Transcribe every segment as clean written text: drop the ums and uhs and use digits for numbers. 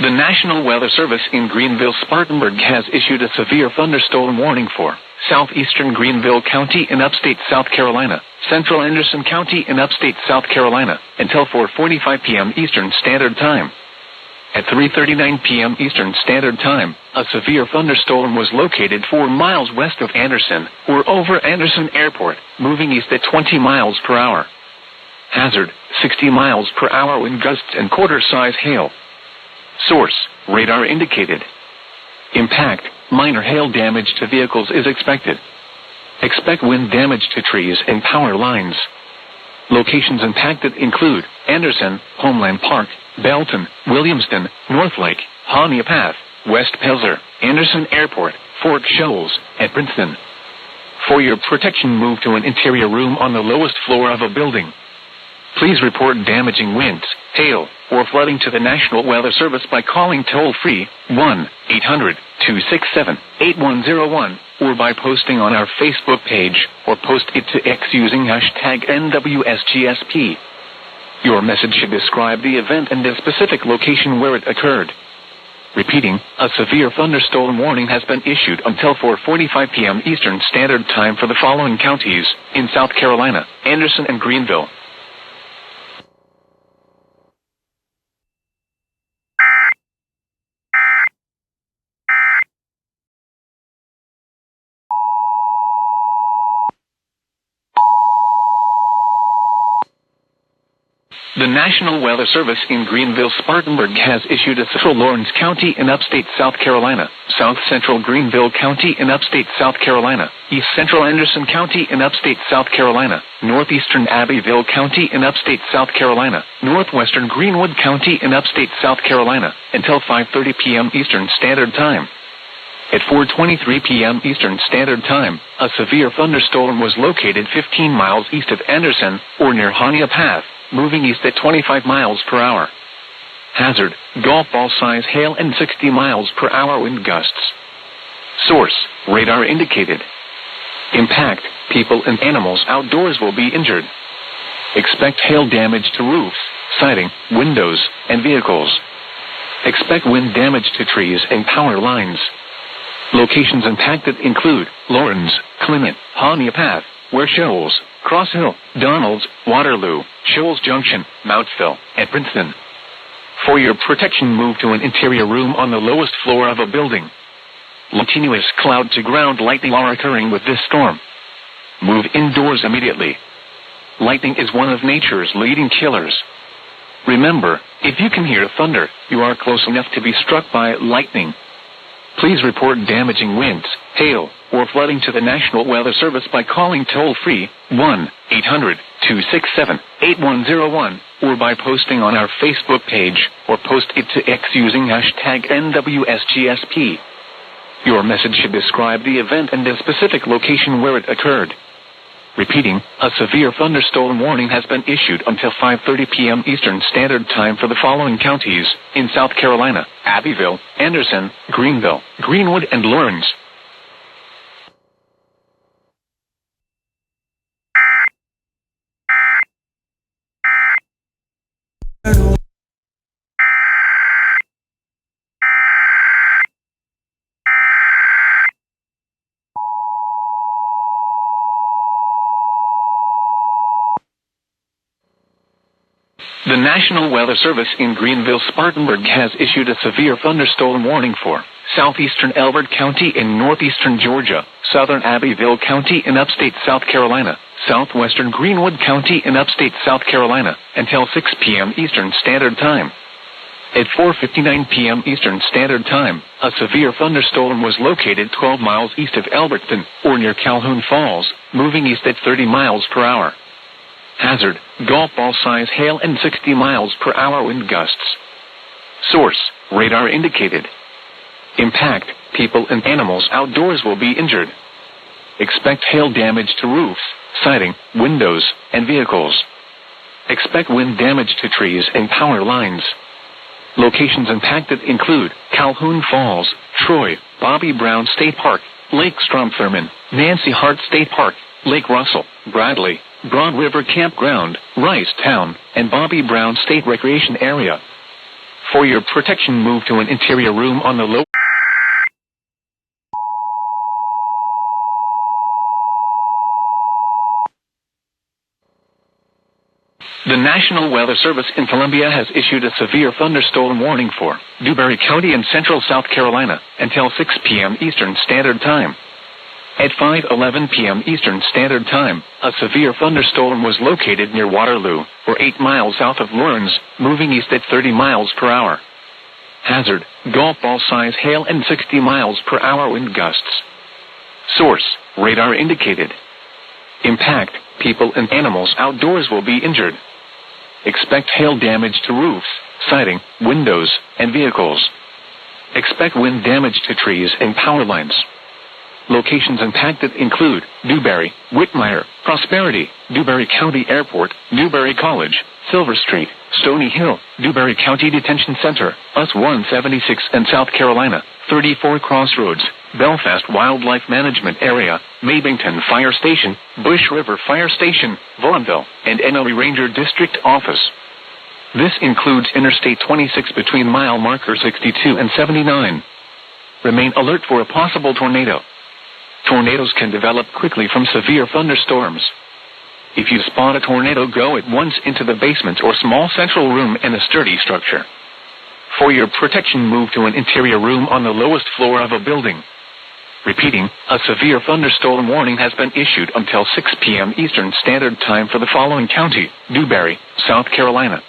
The National Weather Service in Greenville-Spartanburg has issued a severe thunderstorm warning for southeastern Greenville County in upstate South Carolina, central Anderson County in upstate South Carolina, until 4:45 p.m. Eastern Standard Time. At 3:39 p.m. Eastern Standard Time, a severe thunderstorm was located 4 miles west of Anderson, or over Anderson Airport, moving east at 20 miles per hour. Hazard, 60 miles per hour wind gusts and quarter-size hail. Source, radar indicated. Impact, minor hail damage to vehicles is expected. Expect wind damage to trees and power lines. Locations impacted include Anderson, Homeland Park, Belton, Williamston, Northlake, Hania Path, West Pelzer, Anderson Airport, Fort Shoals, and Princeton. For your protection, move to an interior room on the lowest floor of a building. Please report damaging winds, hail, or flooding to the National Weather Service by calling toll-free 1-800-267-8101 or by posting on our Facebook page or post it to X using hashtag NWSGSP. Your message should describe the event and the specific location where it occurred. Repeating, a severe thunderstorm warning has been issued until 4:45 p.m. Eastern Standard Time for the following counties in South Carolina: Anderson and Greenville. The National Weather Service in Greenville-Spartanburg has issued a central Lawrence County in upstate South Carolina, south central Greenville County in upstate South Carolina, east central Anderson County in upstate South Carolina, northeastern Abbeville County in upstate South Carolina, northwestern Greenwood County in upstate South Carolina, until 5:30 p.m. Eastern Standard Time. At 4:23 p.m. Eastern Standard Time, a severe thunderstorm was located 15 miles east of Anderson, or near Hania Path, moving east at 25 miles per hour. Hazard, golf ball size hail and 60 miles per hour wind gusts. Source, radar indicated. Impact, people and animals outdoors will be injured. Expect hail damage to roofs, siding, windows, and vehicles. Expect wind damage to trees and power lines. Locations impacted include Lawrence, Clement, Hania Path, Ware Shoals, Cross Hill, Donalds, Waterloo, Shoals Junction, Mountsville, and Princeton. For your protection, move to an interior room on the lowest floor of a building. Continuous cloud-to-ground lightning are occurring with this storm. Move indoors immediately. Lightning is one of nature's leading killers. Remember, if you can hear thunder, you are close enough to be struck by lightning. Please report damaging winds, hail, or flooding to the National Weather Service by calling toll-free 1-800-267-8101 or by posting on our Facebook page or post it to X using hashtag NWSGSP. Your message should describe the event and the specific location where it occurred. Repeating, a severe thunderstorm warning has been issued until 5:30 p.m. Eastern Standard Time for the following counties in South Carolina: Abbeville, Anderson, Greenville, Greenwood, and Lawrence. The National Weather Service in Greenville-Spartanburg has issued a severe thunderstorm warning for southeastern Elbert County in northeastern Georgia, southern Abbeville County in upstate South Carolina, southwestern Greenwood County in upstate South Carolina, until 6 p.m. Eastern Standard Time. At 4:59 p.m. Eastern Standard Time, a severe thunderstorm was located 12 miles east of Elberton, or near Calhoun Falls, moving east at 30 miles per hour. Hazard, golf ball size hail and 60 miles per hour wind gusts. Source, radar indicated. Impact, people and animals outdoors will be injured. Expect hail damage to roofs, siding, windows, and vehicles. Expect wind damage to trees and power lines. Locations impacted include Calhoun Falls, Troy, Bobby Brown State Park, Lake Stromthurman, Nancy Hart State Park, Lake Russell, Bradley, Broad River Campground, Rice Town, and Bobby Brown State Recreation Area. For your protection, move to an interior room on the low. The National Weather Service in Columbia has issued a severe thunderstorm warning for Dewberry County and central South Carolina until 6 p.m. Eastern Standard Time. At 5:11 p.m. Eastern Standard Time, a severe thunderstorm was located near Waterloo, or 8 miles south of Lawrence, moving east at 30 miles per hour. Hazard, golf ball size hail and 60 miles per hour wind gusts. Source, radar indicated. Impact, people and animals outdoors will be injured. Expect hail damage to roofs, siding, windows, and vehicles. Expect wind damage to trees and power lines. Locations impacted include Dewberry, Whitmire, Prosperity, Dewberry County Airport, Dewberry College, Silver Street, Stony Hill, Dewberry County Detention Center, US 176 and South Carolina, 34 Crossroads, Belfast Wildlife Management Area, Mabington Fire Station, Bush River Fire Station, Vaughanville, and Enelry Ranger District Office. This includes Interstate 26 between mile marker 62 and 79. Remain alert for a possible tornado. Tornadoes can develop quickly from severe thunderstorms. If you spot a tornado, go at once into the basement or small central room in a sturdy structure. For your protection, move to an interior room on the lowest floor of a building. Repeating, a severe thunderstorm warning has been issued until 6 p.m. Eastern Standard Time for the following county: Dewberry, South Carolina.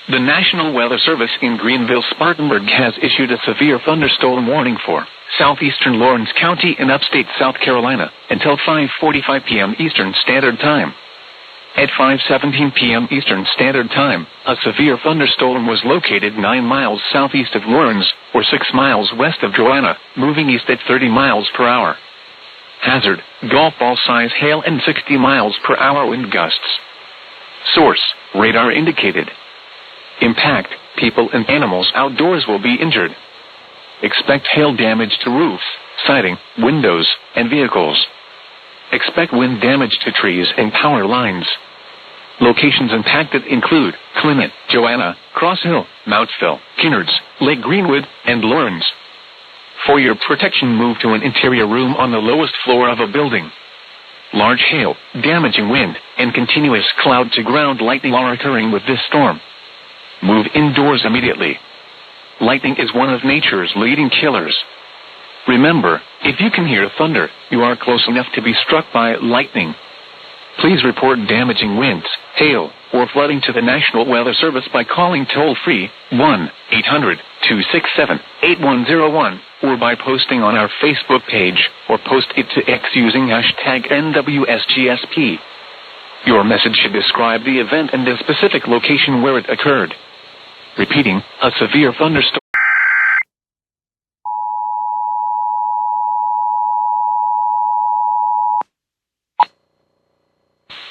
The National Weather Service in Greenville-Spartanburg has issued a severe thunderstorm warning for southeastern Lawrence County in upstate South Carolina until 5:45 p.m. Eastern Standard Time. At 5:17 p.m. Eastern Standard Time, a severe thunderstorm was located 9 miles southeast of Lawrence, or 6 miles west of Joanna, moving east at 30 miles per hour. Hazard, golf ball size hail and 60 miles per hour wind gusts. Source, radar indicated. Impact, people and animals outdoors will be injured. Expect hail damage to roofs, siding, windows, and vehicles. Expect wind damage to trees and power lines. Locations impacted include Clement, Joanna, Cross Hill, Mountsville, Kinnards, Lake Greenwood, and Lawrence. For your protection, move to an interior room on the lowest floor of a building. Large hail, damaging wind, and continuous cloud-to-ground lightning are occurring with this storm. Move indoors immediately. Lightning is one of nature's leading killers. Remember, if you can hear thunder, you are close enough to be struck by lightning. Please report damaging winds, hail, or flooding to the National Weather Service by calling toll-free 1-800-267-8101 or by posting on our Facebook page or post it to X using #NWSGSP. Your message should describe the event and the specific location where it occurred. Repeating, a severe thunderstorm.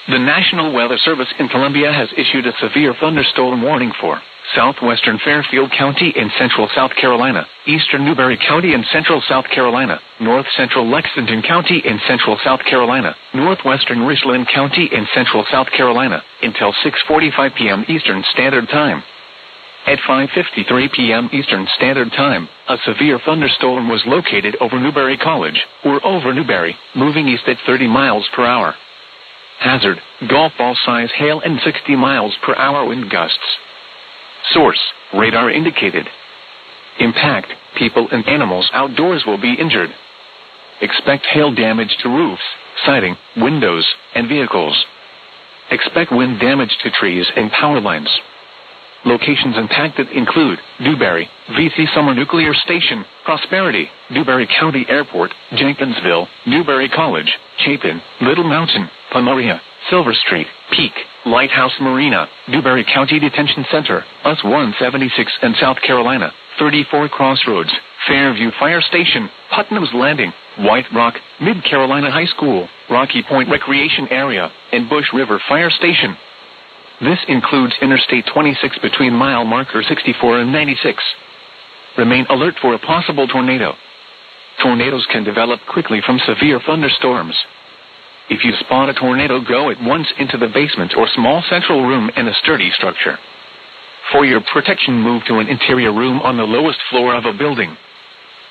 The National Weather Service in Columbia has issued a severe thunderstorm warning for southwestern Fairfield County in central South Carolina, eastern Newberry County in central South Carolina, north central Lexington County in central South Carolina, northwestern Richland County in central South Carolina, until 6:45 p.m. Eastern Standard Time. At 5:53 p.m. Eastern Standard Time, a severe thunderstorm was located over Newberry College, or over Newberry, moving east at 30 miles per hour. Hazard, golf ball size hail and 60 miles per hour wind gusts. Source, radar indicated. Impact, people and animals outdoors will be injured. Expect hail damage to roofs, siding, windows, and vehicles. Expect wind damage to trees and power lines. Locations impacted include Dewberry, VC Summer Nuclear Station, Prosperity, Dewberry County Airport, Jenkinsville, Dewberry College, Chapin, Little Mountain, Pomeria, Silver Street, Peak, Lighthouse Marina, Dewberry County Detention Center, US 176 and South Carolina, 34 Crossroads, Fairview Fire Station, Putnam's Landing, White Rock, Mid-Carolina High School, Rocky Point Recreation Area, and Bush River Fire Station. This includes Interstate 26 between mile marker 64 and 96. Remain alert for a possible tornado. Tornadoes can develop quickly from severe thunderstorms. If you spot a tornado, go at once into the basement or small central room in a sturdy structure. For your protection, move to an interior room on the lowest floor of a building.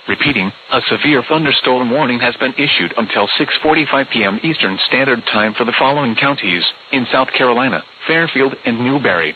Repeating, a severe thunderstorm warning has been issued until 6:45 p.m. Eastern Standard Time for the following counties in South Carolina: Fairfield and Newberry.